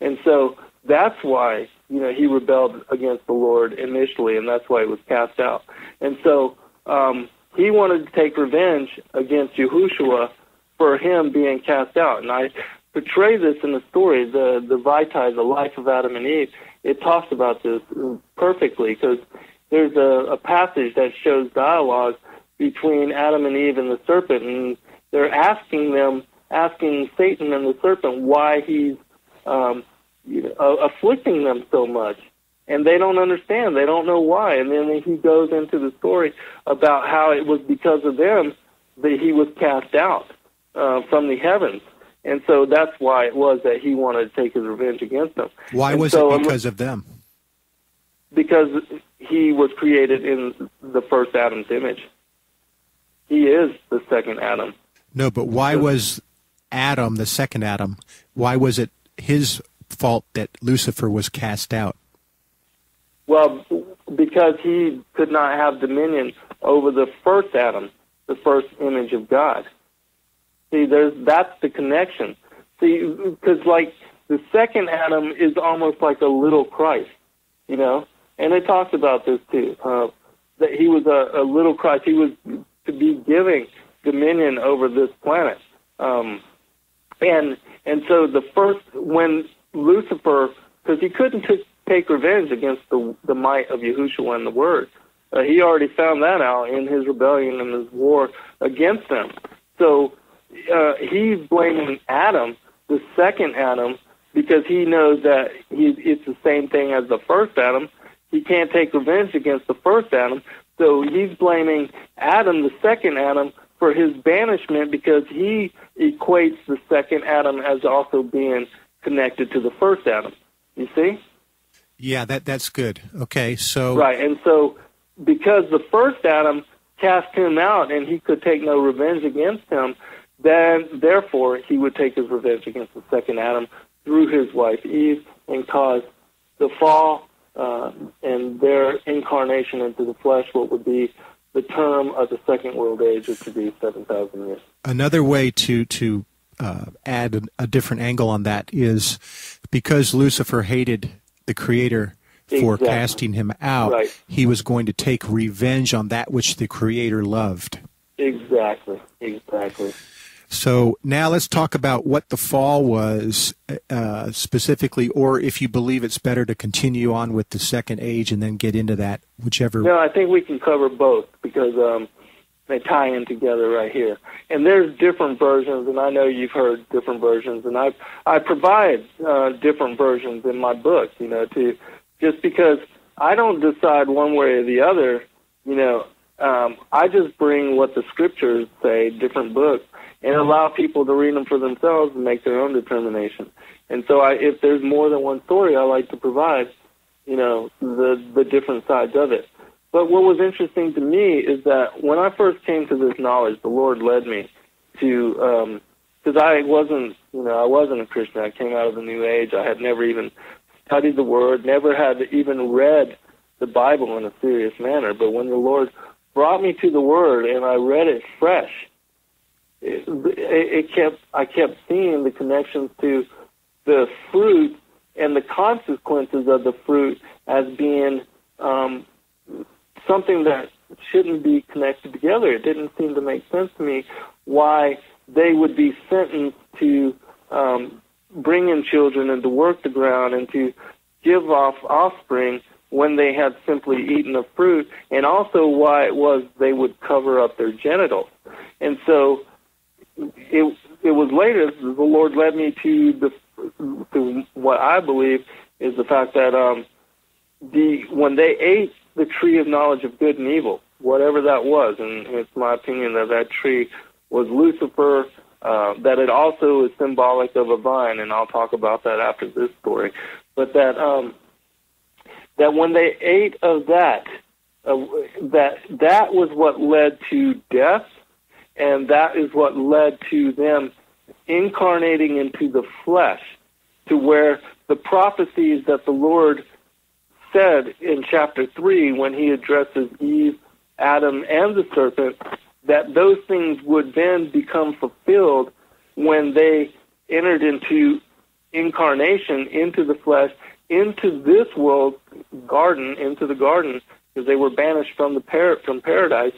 And so that's why, he rebelled against the Lord initially, and that's why he was cast out. And so he wanted to take revenge against Yahushua for him being cast out. And I portray this in the story, the Vitae, the life of Adam and Eve. It talks about this perfectly, because there's a passage that shows dialogue between Adam and Eve and the serpent, and they're asking Satan and the serpent why he's afflicting them so much. And they don't understand. They don't know why. And then he goes into the story about how it was because of them that he was cast out from the heavens. And so that's why it was that he wanted to take his revenge against them. Why was it because of them? Because he was created in the first Adam's image. He is the second Adam. No, but why was Adam, the second Adam, why was it his fault that Lucifer was cast out? Well, because he could not have dominion over the first Adam, the first image of God. See, that's the connection. See, because like the second Adam is almost like a little Christ, and it talks about this too, that he was a little Christ. He was to be giving dominion over this planet. And so the first, when Lucifer, because he couldn't take revenge against the might of Yahushua and the Word. He already found that out in his rebellion and his war against them. So he's blaming Adam, the second Adam, because he knows that it's the same thing as the first Adam. He can't take revenge against the first Adam, so he's blaming Adam, the second Adam, for his banishment, because he equates the second Adam as also being connected to the first Adam. You see? Yeah, that's good. Okay, so... Right, and so because the first Adam cast him out and he could take no revenge against him, then therefore he would take his revenge against the second Adam through his wife Eve and cause the fall and their incarnation into the flesh, what would be the term of the second world age, which would be 7,000 years. Another way to add a different angle on that is because Lucifer hated the Creator for casting him out, right, he was going to take revenge on that which the Creator loved. Exactly. So now let's talk about what the fall was specifically, or if you believe it's better to continue on with the second age and then get into that, whichever. No, I think we can cover both because they tie in together right here. And there's different versions, and I know you've heard different versions, and I provide different versions in my book, to just because I don't decide one way or the other, I just bring what the scriptures say, different books, and allow people to read them for themselves and make their own determination. And so if there's more than one story, I like to provide, the different sides of it. But what was interesting to me is that when I first came to this knowledge, the Lord led me to, because I wasn't a Christian. I came out of the New Age. I had never even studied the Word, never had even read the Bible in a serious manner. But when the Lord brought me to the Word and I read it fresh, I kept seeing the connections to the fruit and the consequences of the fruit as being something that shouldn't be connected together. It didn't seem to make sense to me why they would be sentenced to bring in children and to work the ground and to give off offspring when they had simply eaten the fruit, and also why it was they would cover up their genitals. And so it was later the Lord led me to what I believe is the fact that when they ate the tree of knowledge of good and evil, whatever that was, and it's my opinion that tree was Lucifer, that it also is symbolic of a vine, and I'll talk about that after this story, but that when they ate of that was what led to death, and that is what led to them incarnating into the flesh, to where the prophecies that the Lord said in chapter 3 when he addresses Eve, Adam, and the serpent, that those things would then become fulfilled when they entered into incarnation into the flesh, into this world garden, into the garden, because they were banished from from paradise,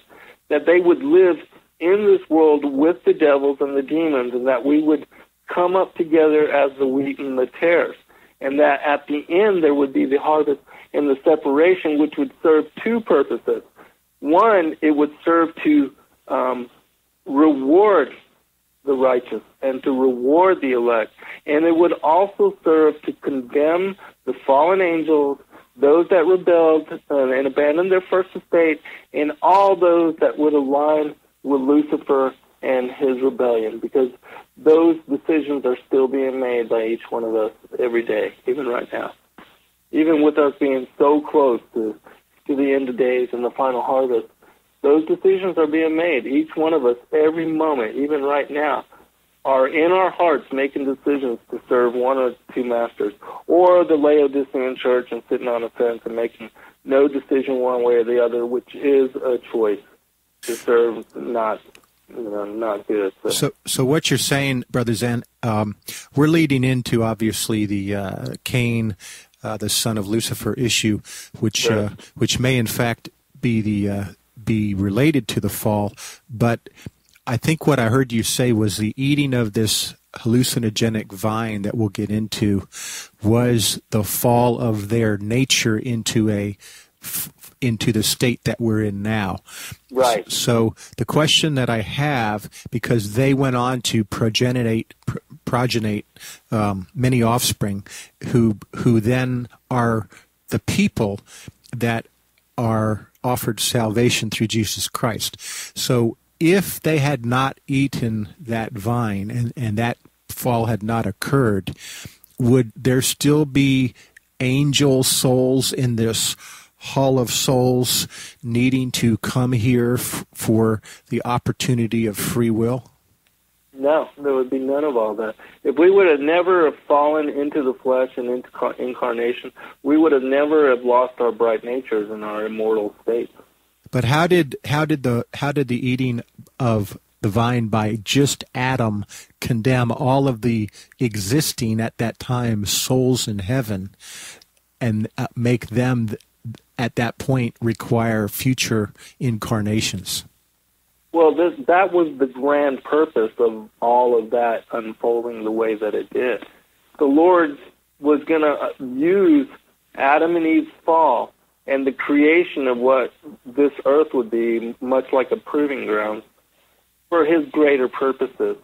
that they would live in this world with the devils and the demons, and that we would come up together as the wheat and the tares, and that at the end there would be the harvest and the separation, which would serve two purposes. One, it would serve to reward the righteous and to reward the elect, and it would also serve to condemn the fallen angels, those that rebelled and abandoned their first estate, and all those that would align with Lucifer and his rebellion, because those decisions are still being made by each one of us every day, even right now. Even with us being so close to the end of days and the final harvest, those decisions are being made. Each one of us, every moment, even right now, are in our hearts making decisions to serve one or two masters, or the Laodicean church and sitting on a fence and making no decision one way or the other, which is a choice to serve not good. So what you're saying, Brother Zen, we're leading into, obviously, the Cain, the son of Lucifer issue, which Sure. Which may in fact be related to the fall, but I think what I heard you say was the eating of this hallucinogenic vine that we'll get into was the fall of their nature into the state that we're in now. Right. So the question that I have, because they went on to progenate many offspring who then are the people that are offered salvation through Jesus Christ. So if they had not eaten that vine and that fall had not occurred, would there still be angel souls in this hall of souls needing to come here for the opportunity of free will? No, there would be none of all that. If we would have never have fallen into the flesh and into incarnation, we would have never have lost our bright natures and our immortal state. But how did the eating of the vine by just Adam condemn all of the existing at that time souls in heaven and make them at that point require future incarnations? Well, that was the grand purpose of all of that unfolding the way that it did. The Lord was going to use Adam and Eve's fall and the creation of what this earth would be, much like a proving ground, for his greater purposes.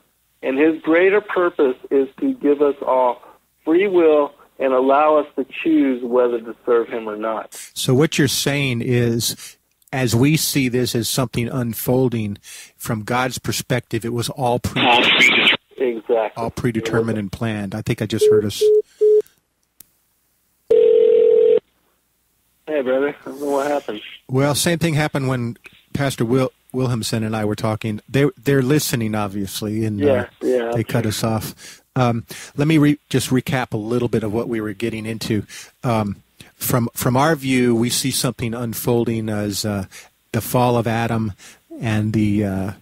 And his greater purpose is to give us all free will and allow us to choose whether to serve him or not. So what you're saying is, as we see this as something unfolding, from God's perspective, it was all predetermined. Exactly. All predetermined and planned. I think I just heard us. Hey, brother. I don't know what happened. Well, same thing happened when Pastor Wilhelmsen and I were talking. They're listening, obviously, and they cut us off. Let me just recap a little bit of what we were getting into. From our view, we see something unfolding as the fall of Adam and the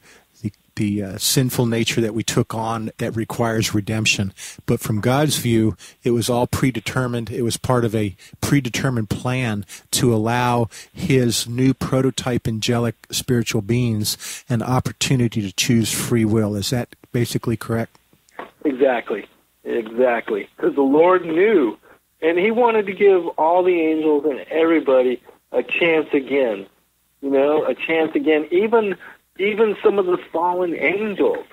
sinful nature that we took on that requires redemption. But from God's view, it was all predetermined. It was part of a predetermined plan to allow his new prototype angelic spiritual beings an opportunity to choose free will. Is that basically correct? Exactly. Because the Lord knew, and he wanted to give all the angels and everybody a chance again. A chance again. Even some of the fallen angels.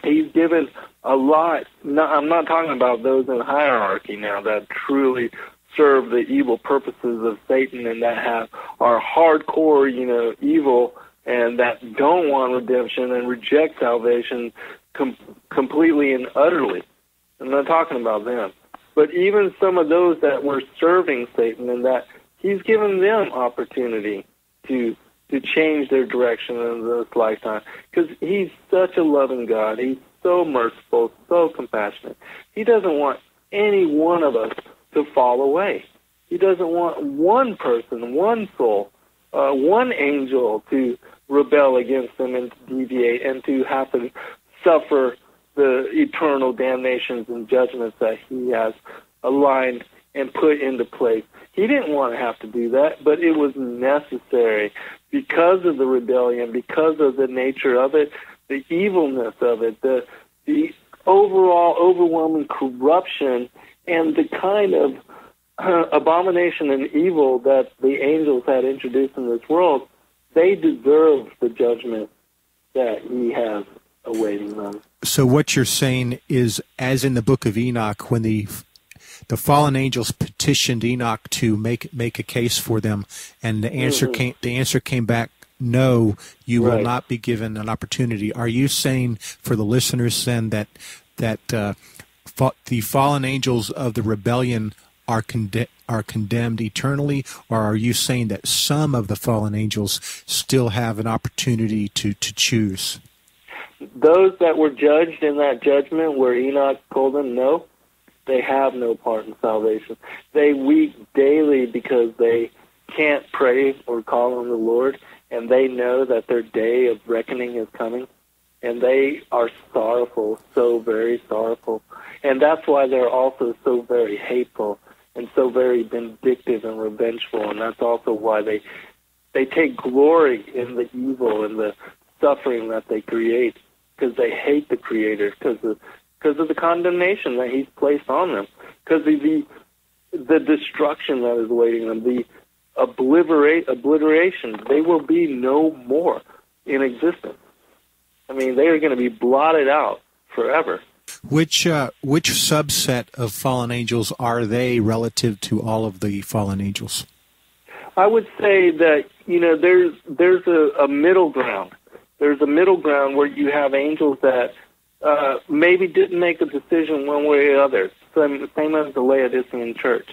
He's given a lot. No, I'm not talking about those in hierarchy now that truly serve the evil purposes of Satan and that are hardcore, evil, and that don't want redemption and reject salvation completely and utterly. I'm not talking about them. But even some of those that were serving Satan, and that he's given them opportunity to change their direction in this lifetime. Because he's such a loving God. He's so merciful, so compassionate. He doesn't want any one of us to fall away. He doesn't want one person, one soul, one angel to rebel against him and to deviate and to have to suffer the eternal damnations and judgments that he has aligned and put into place. He didn't want to have to do that, but it was necessary because of the rebellion, because of the nature of it, the evilness of it, the overall overwhelming corruption, and the kind of abomination and evil that the angels had introduced in this world. They deserve the judgment that he has awaiting them. So what you're saying is, as in the book of Enoch, when the fallen angels petitioned Enoch to make a case for them, and the answer came back, no, you will not be given an opportunity. Are you saying, for the listeners then, that the fallen angels of the rebellion are condemned eternally, or are you saying that some of the fallen angels still have an opportunity to choose? Those that were judged in that judgment where Enoch told them no, they have no part in salvation. They weep daily because they can't pray or call on the Lord, and they know that their day of reckoning is coming, and they are sorrowful, so very sorrowful. And that's why they're also so very hateful and so very vindictive and revengeful, and that's also why they take glory in the evil and the suffering that they create, because they hate the Creator, because of the condemnation that he's placed on them, because of the destruction that is awaiting them, the obliteration. They will be no more in existence. I mean, they are going to be blotted out forever. Which subset of fallen angels are they relative to all of the fallen angels? I would say that, there's a middle ground. There's a middle ground where you have angels that maybe didn't make a decision one way or the other, same as the Laodicean church,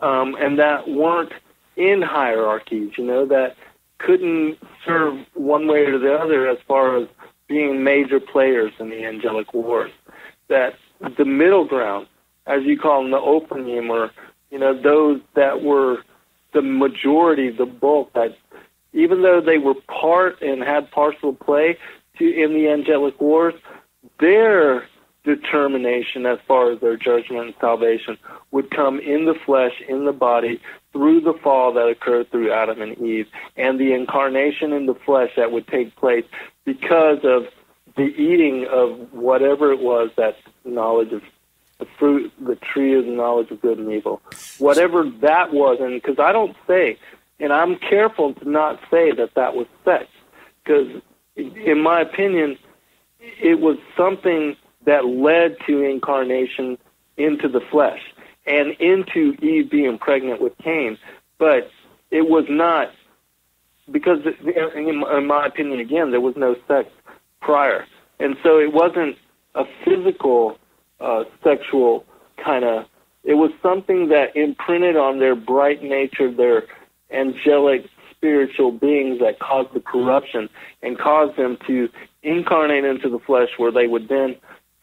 and that weren't in hierarchies, that couldn't serve one way or the other as far as being major players in the angelic wars. That the middle ground, as you call them, the opium, or those that were the majority, the bulk, that even though they were part and had partial play in the angelic wars, their determination as far as their judgment and salvation would come in the flesh, in the body, through the fall that occurred through Adam and Eve, and the incarnation in the flesh that would take place because of the eating of whatever it was, that knowledge of the fruit, the tree of the knowledge of good and evil, whatever that was. And because I don't say, and I'm careful to not say that was sex, because in my opinion, it was something that led to incarnation into the flesh and into Eve being pregnant with Cain. But it was not, because in my opinion, again, there was no sex prior. And so it wasn't a physical, sexual kind of, it was something that imprinted on their bright nature, their angelic spiritual beings, that caused the corruption and caused them to incarnate into the flesh, where they would then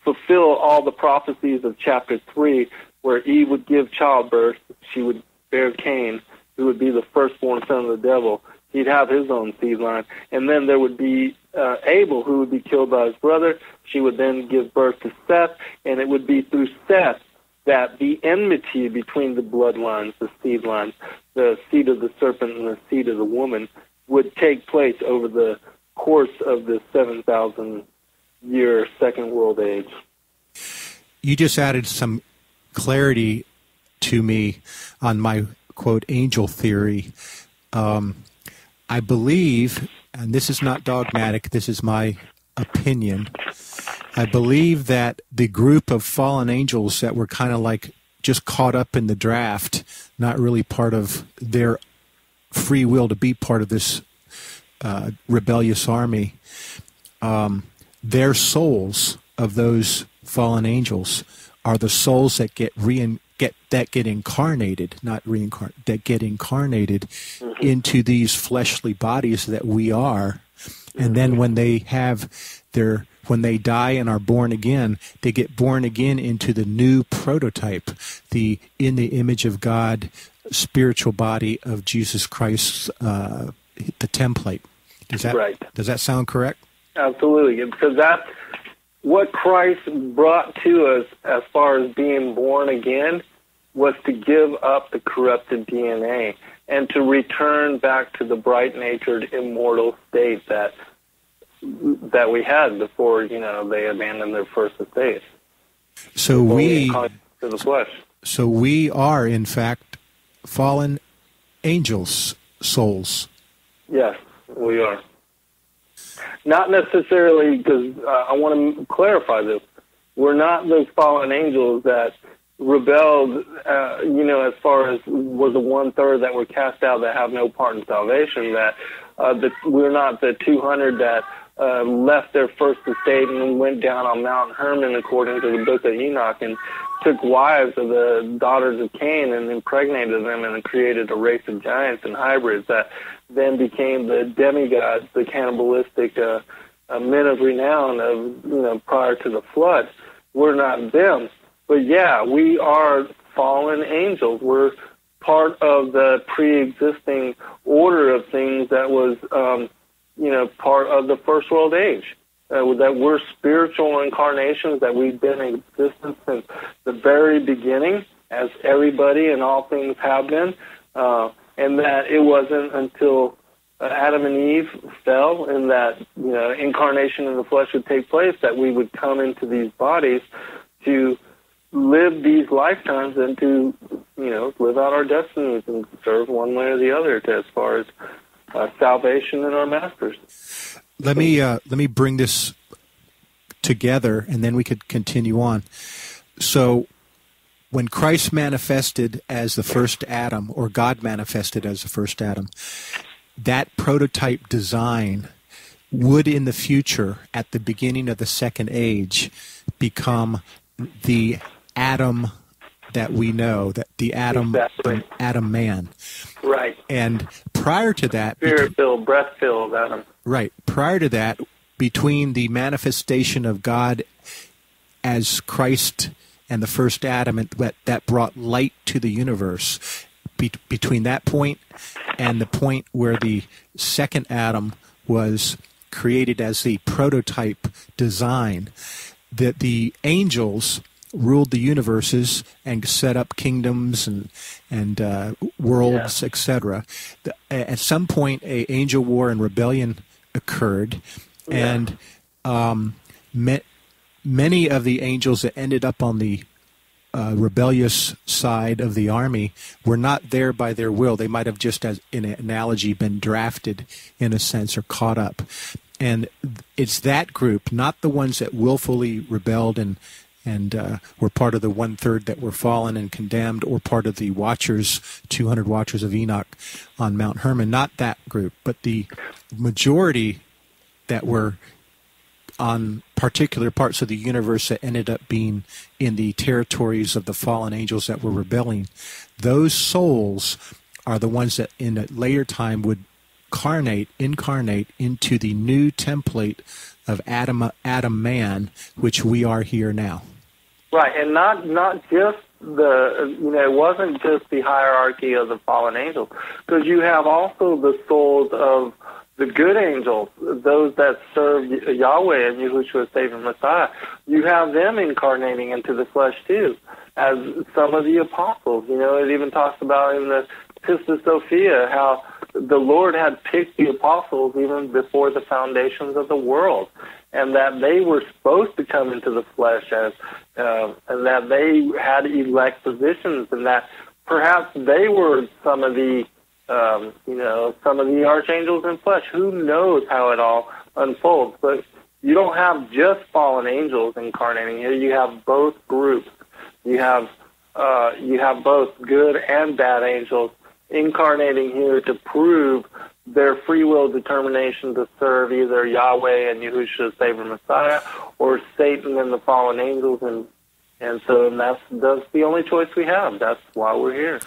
fulfill all the prophecies of chapter 3, where Eve would give childbirth. She would bear Cain, who would be the firstborn son of the devil. He'd have his own seed line. And then there would be Abel, who would be killed by his brother. She would then give birth to Seth, and it would be through Seth that the enmity between the bloodlines, the seed lines, the seed of the serpent and the seed of the woman, would take place over the course of the 7,000-year Second World Age. You just added some clarity to me on my, quote, angel theory. I believe, and this is not dogmatic, this is my opinion, I believe that the group of fallen angels that were kind of like just caught up in the draft, not really part of their free will to be part of this rebellious army, their souls of those fallen angels are the souls that get incarnated, not reincarnated, that get incarnated into these fleshly bodies that we are. And then when they when they die and are born again, they get born again into the new prototype, in the image of God, spiritual body of Jesus Christ, the template. Does that sound correct? Absolutely, because what Christ brought to us as far as being born again was to give up the corrupted DNA and to return back to the bright-natured, immortal state that we had before, they abandoned their first estate. So we to the flesh. So we are, in fact, fallen angels' souls. Yes, we are. Not necessarily, because I want to clarify this. We're not those fallen angels that rebelled, as far as was the 1/3 that were cast out that have no part in salvation. That we're not the 200 that left their first estate and went down on Mount Hermon, according to the book of Enoch, and took wives of the daughters of Cain and impregnated them and created a race of giants and hybrids that then became the demigods, the cannibalistic men of renown of prior to the flood. We're not them. But yeah, we are fallen angels. We're part of the pre-existing order of things that was, part of the first world age. That we're spiritual incarnations, that we've been in existence since the very beginning, as everybody and all things have been, and that it wasn't until Adam and Eve fell and that, incarnation in the flesh would take place that we would come into these bodies to live these lifetimes and to, live out our destinies and serve one way or the other as far as salvation and our masters. Let me bring this together, and then we could continue on. So, when Christ manifested as the first Adam, or God manifested as the first Adam, that prototype design would, in the future, at the beginning of the second age, become the Adam that we know, that the Adam, the Adam man. Right. And prior to that, spirit-filled, breath-filled Adam. Right. Prior to that, between the manifestation of God as Christ and the first Adam, that brought light to the universe, between that point and the point where the second Adam was created as the prototype design, that the angels ruled the universes and set up kingdoms and worlds, etc. At some point, an angel war and rebellion occurred, and many of the angels that ended up on the rebellious side of the army were not there by their will. They might have just, as in an analogy, been drafted in a sense or caught up. And it's that group, not the ones that willfully rebelled and were part of the 1/3 that were fallen and condemned, or part of the watchers, 200 watchers of Enoch on Mount Hermon, not that group, but the majority that were on particular parts of the universe that ended up being in the territories of the fallen angels that were rebelling. Those souls are the ones that in a later time would incarnate into the new template of Adam man, which we are here now. Right, and not just it wasn't just the hierarchy of the fallen angels, because you have also the souls of the good angels, those that serve Yahweh and Yahushua, Savior Messiah. You have them incarnating into the flesh too, as some of the apostles. It even talks about in the Pistis Sophia how the Lord had picked the apostles even before the foundations of the world, and that they were supposed to come into the flesh and that they had elect positions, and that perhaps they were some of the archangels in flesh. Who knows how it all unfolds? But you don't have just fallen angels incarnating here. You have both groups. You have both good and bad angels incarnating here to prove their free will determination to serve either Yahweh and Yahushua, Savior Messiah, or Satan and the fallen angels, and so that's the only choice we have. That's why we're here.